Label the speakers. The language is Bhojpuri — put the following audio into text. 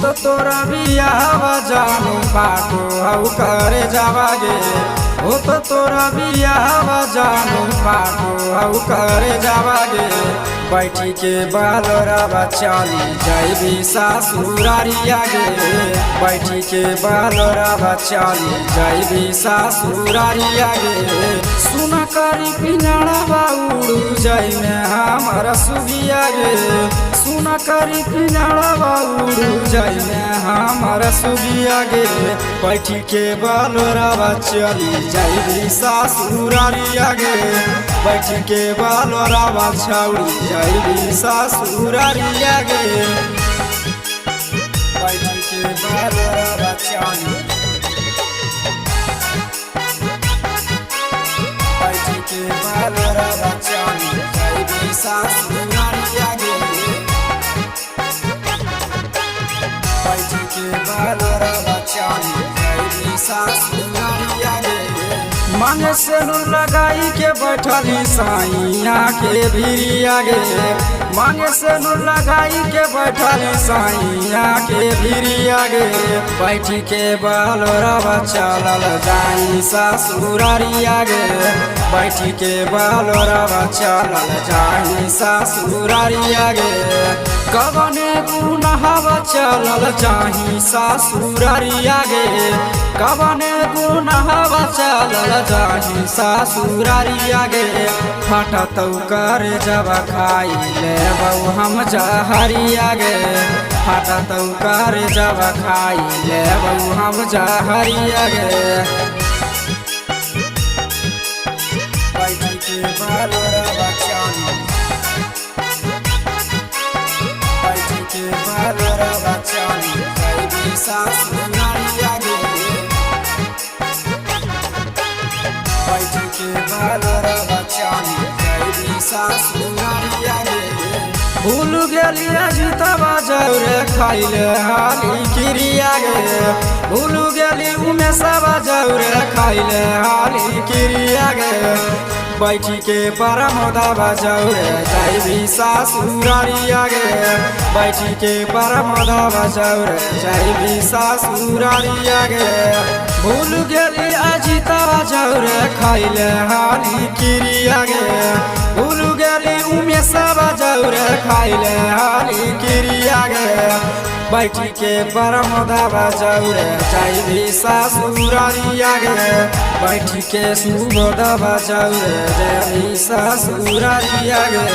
Speaker 1: तो तोरा बियाहवा जानू पाको हऊ करे जावागे हो तो तोरा बियाहवा जानू पाको हऊ करे जावागे बैठी के बालोरावा चली जाइबी सासुरारिया गे बैठी के बालोरावा चली जाइबी सासुरारिया गे सुना करी पिंजड़ावा उड़ू जाई में हमारा सुगिया गे सुना करी पिंजड़ावा उड़ू जाई में हमारा सुगिया गे बैठी के बालोरावा चली जाइबी सासुरारिया गे बैठी के बालोरावा छौड़ी जाइबी सासुरारिया गे बैठी के बालोरावा चली बैठी के बालोरावा चली जाइबी सासुरारिया गे बैठी के बालोरावा चली जाइबी सासुरारिया गे मांगे से लगाई के बैठली साइया के भिरिया गे मांगे से लगाई के बैठली साइया के भिरिया गे बैठी के बालोरावा चलल जाई सासुरारिया गे बैठी के बालोरावा चलल जाई सासुरारिया गे कवने गुनाहवा चलल जाई सासुरारिया गे कवने गुनाहवा चलल जाही सासुरारिया गे फटत कर जब खाई लेबौ हम जहरिया गे फटत कर जब खाई लेबौ हम जहरिया गे बैठी के बालोरावा चली बैठी के बालोरावा चली जाइबी सासुरारिया गे बैठी के बालोरावा चली जाइबी सासुरारिया गे भूल गेलिया जीतवा जौरे खाइले हाली किरिया गे भूल गेली उमेशवा जौरे खाइले हाली किरिया गे बैठी के परमोदावा जौरे जाइबी सासुरारिया गे बैठी के परमोदावा जौरे जाइबी सासुरारिया गे भूल गेली अजितवा जौरे खाइले हाली किरिया गे भूल गेली उमेशवा जौरे खाइले हाली किरिया गे बैठी के परमोदावा जौरे जाइबी सासुरारिया गे बैठी के सुबोधवा जौरे जाइबी सासुरारिया गे।